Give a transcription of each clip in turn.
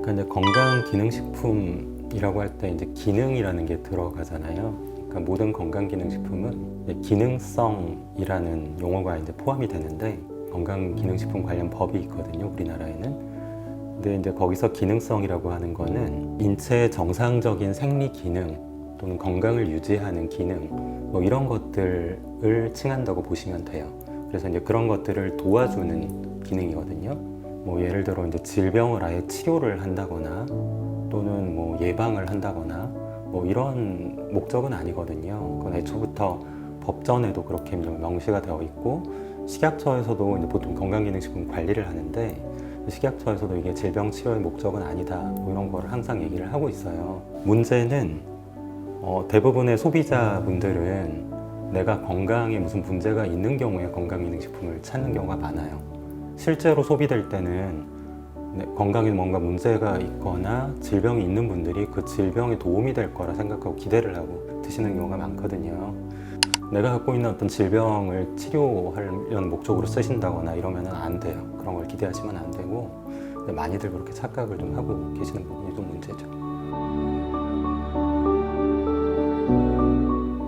그러니까 이제 건강기능식품이라고 할 때 이제 기능이라는 게 들어가잖아요. 그러니까 모든 건강기능식품은 이제 기능성이라는 용어가 이제 포함이 되는데 건강기능식품 관련 법이 있거든요, 우리나라에는. 근데 이제 거기서 기능성이라고 하는 거는 인체의 정상적인 생리 기능 또는 건강을 유지하는 기능 뭐 이런 것들을 칭한다고 보시면 돼요. 그래서 이제 그런 것들을 도와주는 기능이거든요. 뭐 예를 들어 이제 질병을 아예 치료를 한다거나 또는 뭐 예방을 한다거나 뭐 이런 목적은 아니거든요. 그건 애초부터 법전에도 그렇게 명시가 되어 있고 식약처에서도 이제 보통 건강기능식품 관리를 하는데 식약처에서도 이게 질병 치료의 목적은 아니다 뭐 이런 거를 항상 얘기를 하고 있어요. 문제는 대부분의 소비자분들은 내가 건강에 무슨 문제가 있는 경우에 건강기능식품을 찾는 경우가 많아요. 실제로 소비될 때는 건강에 뭔가 문제가 있거나 질병이 있는 분들이 그 질병에 도움이 될 거라 생각하고 기대를 하고 드시는 경우가 많거든요. 내가 갖고 있는 어떤 질병을 치료하려는 목적으로 쓰신다거나 이러면 안 돼요. 그런 걸 기대하시면 안 되고 많이들 그렇게 착각을 좀 하고 계시는 부분이 좀 문제죠.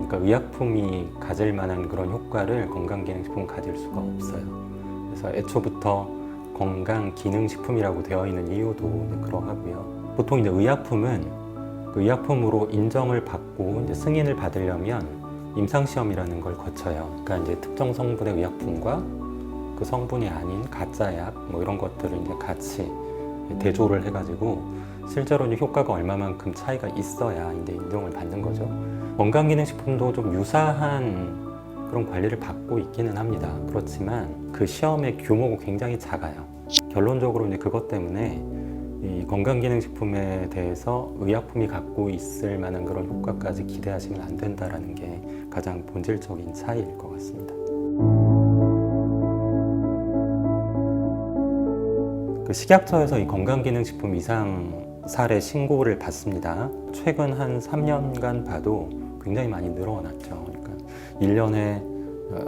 그러니까 의약품이 가질 만한 그런 효과를 건강기능식품은 가질 수가 없어요. 그래서 애초부터 건강기능식품이라고 되어 있는 이유도 그러하고요. 보통 이제 의약품은 그 의약품으로 인정을 받고 이제 승인을 받으려면 임상시험이라는 걸 거쳐요. 그러니까 이제 특정 성분의 의약품과 그 성분이 아닌 가짜약 뭐 이런 것들을 이제 같이 대조를 해가지고 실제로 이제 효과가 얼마만큼 차이가 있어야 이제 인정을 받는 거죠. 건강기능식품도 좀 유사한 그런 관리를 받고 있기는 합니다. 그렇지만 그 시험의 규모가 굉장히 작아요. 결론적으로 이제 그것 때문에 이 건강기능식품에 대해서 의약품이 갖고 있을 만한 그런 효과까지 기대하시면 안 된다라는 게 가장 본질적인 차이일 것 같습니다. 그 식약처에서 이 건강기능식품 이상 사례 신고를 받습니다. 최근 한 3년간 봐도 굉장히 많이 늘어났죠. 그러니까 1년에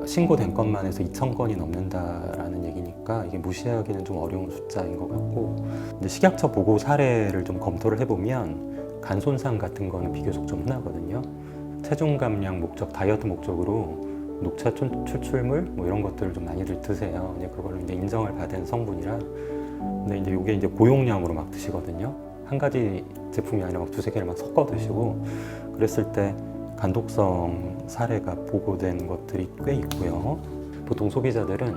신고된 것만 해서 2,000건이 넘는다라는 얘기니까 이게 무시하기는 좀 어려운 숫자인 것 같고, 근데 식약처 보고 사례를 좀 검토를 해보면 간 손상 같은 거는 비교적 좀 흔하거든요. 체중 감량 목적, 다이어트 목적으로 녹차 추출물 뭐 이런 것들을 좀 많이들 드세요. 이제 그걸로 이제 인정을 받은 성분이라. 근데 이제 이게 이제 고용량으로 막 드시거든요. 한 가지 제품이 아니라 막 두세 개를 막 섞어 드시고 그랬을 때 간독성 사례가 보고된 것들이 꽤 있고요. 보통 소비자들은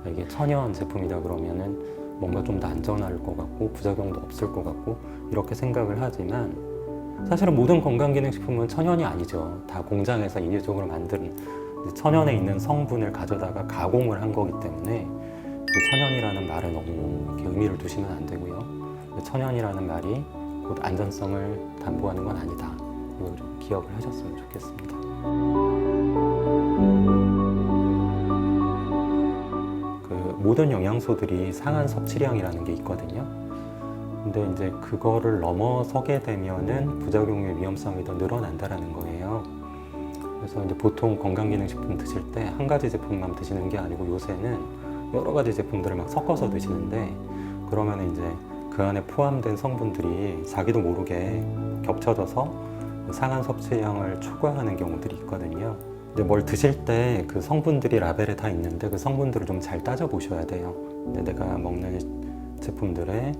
이게 천연 제품이다 그러면은 뭔가 좀 더 안전할 것 같고 부작용도 없을 것 같고 이렇게 생각을 하지만 사실은 모든 건강기능식품은 천연이 아니죠. 다 공장에서 인위적으로 만든 천연에 있는 성분을 가져다가 가공을 한 거기 때문에 천연이라는 말에 너무 이렇게 의미를 두시면 안 되고요. 천연이라는 말이 곧 안전성을 담보하는 건 아니다. 이걸 좀 기억을 하셨으면 좋겠습니다. 그 모든 영양소들이 상한 섭취량이라는 게 있거든요. 근데 이제 그거를 넘어서게 되면은 부작용의 위험성이 더 늘어난다라는 거예요. 그래서 이제 보통 건강기능식품 드실 때 한 가지 제품만 드시는 게 아니고 요새는 여러 가지 제품들을 막 섞어서 드시는데 그러면 이제 그 안에 포함된 성분들이 자기도 모르게 겹쳐져서 상한 섭취량을 초과하는 경우들이 있거든요. 근데 뭘 드실 때 그 성분들이 라벨에 다 있는데 그 성분들을 좀 잘 따져 보셔야 돼요. 근데 내가 먹는 제품들에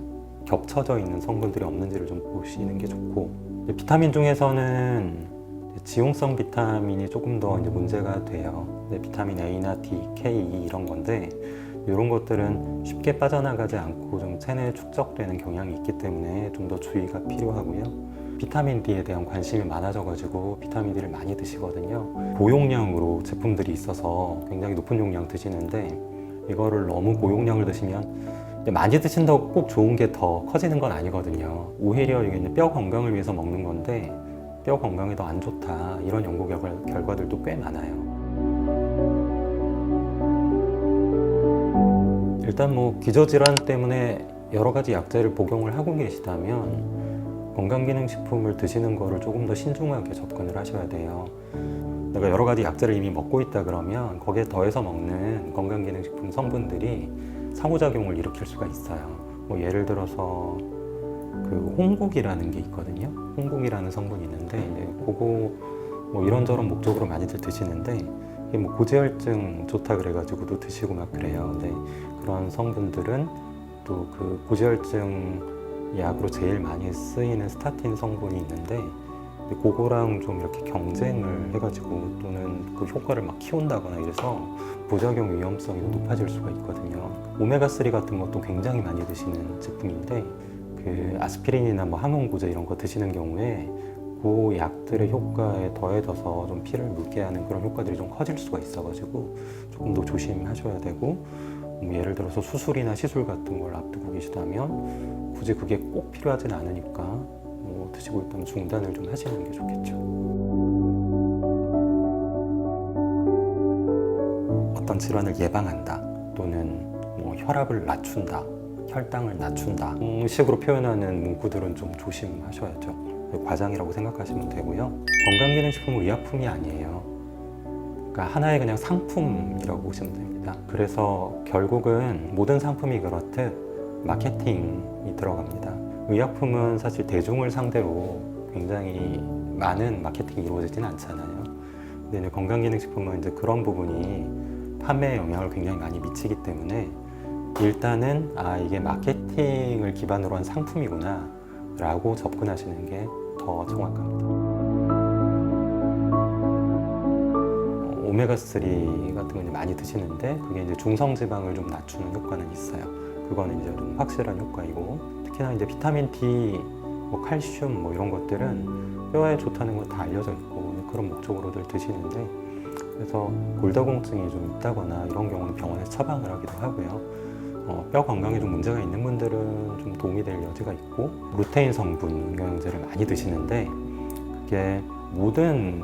겹쳐져 있는 성분들이 없는지를 좀 보시는 게 좋고, 비타민 중에서는 지용성 비타민이 조금 더 이제 문제가 돼요. 비타민 A나 D, K, E 이런 건데 이런 것들은 쉽게 빠져나가지 않고 좀 체내에 축적되는 경향이 있기 때문에 좀 더 주의가 필요하고요. 비타민 D에 대한 관심이 많아져가지고 비타민 D를 많이 드시거든요. 고용량으로 제품들이 있어서 굉장히 높은 용량 드시는데 이거를 너무 고용량을 드시면 많이 드신다고 꼭 좋은 게 더 커지는 건 아니거든요. 오히려 이게 뼈 건강을 위해서 먹는 건데 뼈 건강에 더 안 좋다 이런 연구 결과들도 꽤 많아요. 일단 뭐 기저질환 때문에 여러 가지 약제를 복용을 하고 계시다면 건강기능식품을 드시는 거를 조금 더 신중하게 접근을 하셔야 돼요. 내가 여러 가지 약제를 이미 먹고 있다 그러면 거기에 더해서 먹는 건강기능식품 성분들이 상호작용을 일으킬 수가 있어요. 뭐 예를 들어서 그 홍국이라는 게 있거든요. 홍국이라는 성분이 있는데 이제 그거 뭐 이런저런 목적으로 많이들 드시는데 이게 뭐 고지혈증 좋다 그래가지고도 드시고 막 그래요. 근데 그런 성분들은 또 그 고지혈증 약으로 제일 많이 쓰이는 스타틴 성분이 있는데 그거랑 좀 이렇게 경쟁을 해가지고 또는 그 효과를 막 키운다거나 이래서 부작용 위험성이 높아질 수가 있거든요. 오메가3 같은 것도 굉장히 많이 드시는 제품인데 그 아스피린이나 뭐 항응고제 이런 거 드시는 경우에 그 약들의 효과에 더해져서 좀 피를 묽게 하는 그런 효과들이 좀 커질 수가 있어가지고 조금 더 조심하셔야 되고 뭐 예를 들어서 수술이나 시술 같은 걸 앞두고 계시다면 굳이 그게 꼭 필요하진 않으니까 뭐 드시고 있다면 중단을 좀 하시는 게 좋겠죠. 어떤 질환을 예방한다 또는 뭐 혈압을 낮춘다, 혈당을 낮춘다 식으로 표현하는 문구들은 좀 조심하셔야죠. 과장이라고 생각하시면 되고요. 건강기능식품은 의약품이 아니에요. 그러니까 하나의 그냥 상품이라고 보시면 됩니다. 그래서 결국은 모든 상품이 그렇듯 마케팅이 들어갑니다. 의약품은 사실 대중을 상대로 굉장히 많은 마케팅이 이루어지진 않잖아요. 근데 이제 건강기능식품은 이제 그런 부분이 판매에 영향을 굉장히 많이 미치기 때문에 일단은 이게 마케팅을 기반으로 한 상품이구나 라고 접근하시는 게 더 정확합니다. 오메가3 같은 거 이제 많이 드시는데 그게 이제 중성지방을 좀 낮추는 효과는 있어요. 그거는 이제 좀 확실한 효과이고 특히나 이제 비타민 D, 뭐 칼슘 뭐 이런 것들은 뼈에 좋다는 건 다 알려져 있고 그런 목적으로들 드시는데 그래서 골다공증이 좀 있다거나 이런 경우는 병원에서 처방을 하기도 하고요. 뼈 건강에 좀 문제가 있는 분들은 좀 도움이 될 여지가 있고 루테인 성분 영양제를 많이 드시는데 그게 모든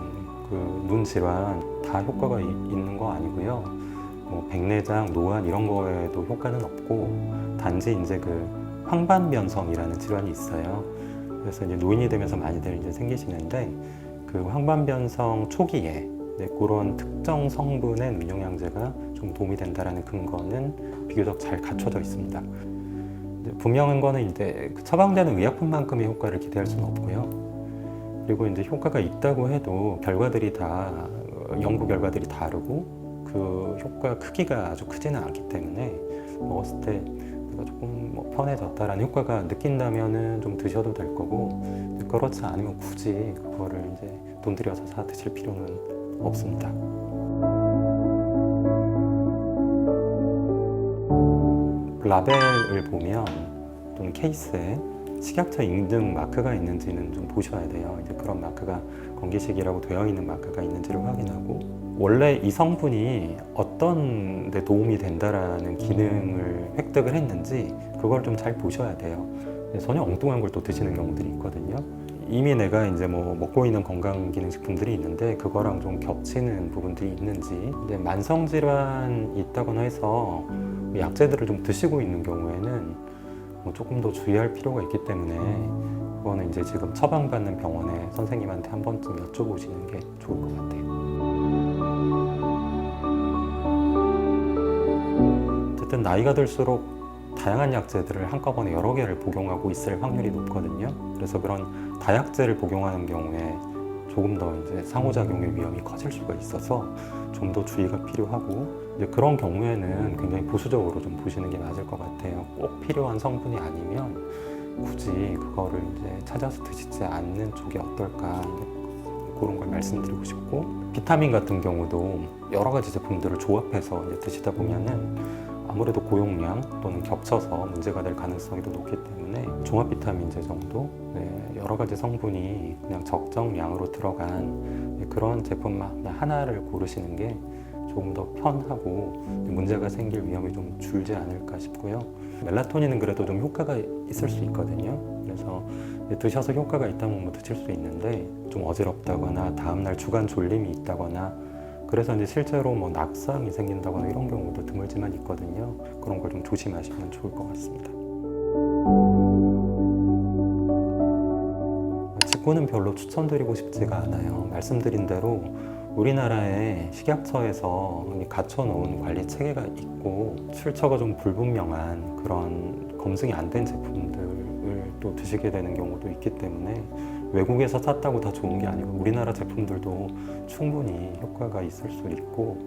그 눈 질환 다 효과가 있는 거 아니고요. 뭐 백내장, 노안 이런 거에도 효과는 없고 단지 이제 그 황반변성이라는 질환이 있어요. 그래서 이제 노인이 되면서 많이들 이제 생기시는데 그 황반변성 초기에 그런 특정 성분의 눈영양제가 좀 도움이 된다라는 근거는 비교적 잘 갖춰져 있습니다. 분명한 거는 이제 처방되는 의약품만큼의 효과를 기대할 수는 없고요. 그리고 이제 효과가 있다고 해도 결과들이 다 연구 결과들이 다르고 그 효과 크기가 아주 크지는 않기 때문에 먹었을 때 내가 조금 뭐 편해졌다라는 효과가 느낀다면은 좀 드셔도 될 거고 그렇지 않으면 굳이 그거를 이제 돈 들여서 사 드실 필요는 없습니다. 라벨을 보면 또는 케이스에 식약처 인증 마크가 있는지는 좀 보셔야 돼요. 이제 그런 마크가 건기식이라고 되어 있는 마크가 있는지를 확인하고 원래 이 성분이 어떤 데 도움이 된다라는 기능을 획득을 했는지 그걸 좀 잘 보셔야 돼요. 전혀 엉뚱한 걸 또 드시는 경우들이 있거든요. 이미 내가 이제 뭐 먹고 있는 건강기능식품들이 있는데 그거랑 좀 겹치는 부분들이 있는지 이제 만성질환이 있다거나 해서 약제들을 좀 드시고 있는 경우에는 뭐 조금 더 주의할 필요가 있기 때문에 그거는 이제 지금 처방받는 병원의 선생님한테 한 번쯤 여쭤보시는 게 좋을 것 같아요. 어쨌든 나이가 들수록 다양한 약제들을 한꺼번에 여러 개를 복용하고 있을 확률이 높거든요. 그래서 그런 다약제를 복용하는 경우에 조금 더 이제 상호작용의 위험이 커질 수가 있어서 좀 더 주의가 필요하고 이제 그런 경우에는 굉장히 보수적으로 좀 보시는 게 맞을 것 같아요. 꼭 필요한 성분이 아니면 굳이 그거를 이제 찾아서 드시지 않는 쪽이 어떨까 그런 걸 말씀드리고 싶고 비타민 같은 경우도 여러 가지 제품들을 조합해서 이제 드시다 보면은 아무래도 고용량 또는 겹쳐서 문제가 될 가능성이 더 높기 때문에 종합 비타민제 정도 여러 가지 성분이 그냥 적정량으로 들어간 그런 제품만 하나를 고르시는 게 조금 더 편하고 문제가 생길 위험이 좀 줄지 않을까 싶고요. 멜라토닌은 그래도 좀 효과가 있을 수 있거든요. 그래서 드셔서 효과가 있다면 뭐 드실 수 있는데 좀 어지럽다거나 다음날 주간 졸림이 있다거나 그래서 이제 실제로 뭐 낙상이 생긴다거나 이런 경우도 드물지만 있거든요. 그런 걸 좀 조심하시면 좋을 것 같습니다. 직구는 별로 추천드리고 싶지가 않아요. 말씀드린 대로 우리나라에 식약처에서 갖춰놓은 관리 체계가 있고 출처가 좀 불분명한 그런 검증이 안 된 제품들을 또 드시게 되는 경우도 있기 때문에 외국에서 샀다고 다 좋은 게 아니고 우리나라 제품들도 충분히 효과가 있을 수 있고,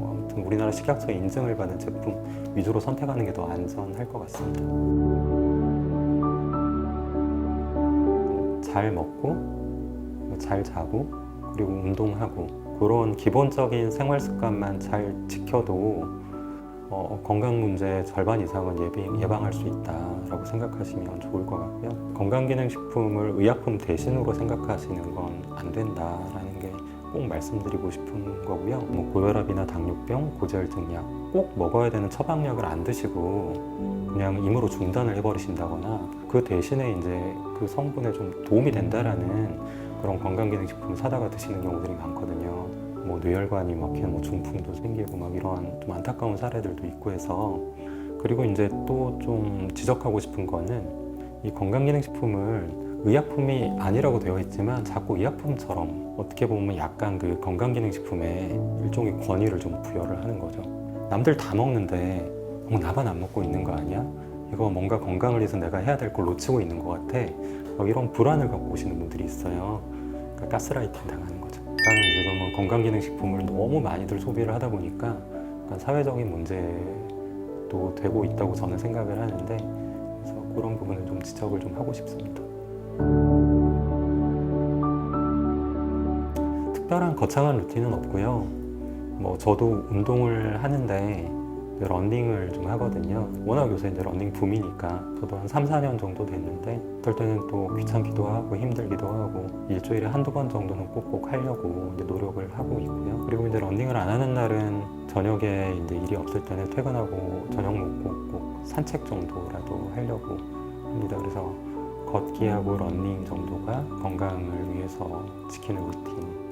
아무튼 우리나라 식약처 인증을 받은 제품 위주로 선택하는 게 더 안전할 것 같습니다. 잘 먹고 잘 자고 그리고 운동하고 그런 기본적인 생활 습관만 잘 지켜도 건강 문제 절반 이상은 예방할 수 있다라고 생각하시면 좋을 것 같고요. 건강기능식품을 의약품 대신으로 생각하시는 건 안 된다라는 게 꼭 말씀드리고 싶은 거고요. 뭐 고혈압이나 당뇨병, 고지혈증약 꼭 먹어야 되는 처방약을 안 드시고 그냥 임으로 중단을 해버리신다거나 그 대신에 이제 그 성분에 좀 도움이 된다라는 그런 건강기능식품을 사다가 드시는 경우들이 많거든요. 뭐 뇌혈관이 막히는 뭐 중풍도 생기고 막 이런 좀 안타까운 사례들도 있고 해서, 그리고 이제 또 좀 지적하고 싶은 거는 이 건강기능식품을 의약품이 아니라고 되어 있지만 자꾸 의약품처럼 어떻게 보면 약간 그 건강기능식품에 일종의 권위를 좀 부여를 하는 거죠. 남들 다 먹는데 나만 안 먹고 있는 거 아니야? 이거 뭔가 건강을 위해서 내가 해야 될 걸 놓치고 있는 것 같아. 막 이런 불안을 갖고 오시는 분들이 있어요. 그러니까 가스라이팅 당하는 거죠. 일단은 지금은 건강기능식품을 너무 많이들 소비를 하다 보니까 약간 사회적인 문제도 되고 있다고 저는 생각을 하는데, 그래서 그런 부분을 좀 지적을 좀 하고 싶습니다. 특별한 거창한 루틴은 없고요. 뭐 저도 운동을 하는데 러닝을 좀 하거든요. 워낙 요새 이제 러닝 붐이니까 저도 한 3, 4년 정도 됐는데 어떨 때는 또 귀찮기도 하고 힘들기도 하고 일주일에 한두 번 정도는 꼭꼭 하려고 이제 노력을 하고 있고요. 그리고 이제 러닝을 안 하는 날은 저녁에 이제 일이 없을 때는 퇴근하고 저녁 먹고 꼭 산책 정도라도 하려고 합니다. 그래서 걷기하고 러닝 정도가 건강을 위해서 지키는 루틴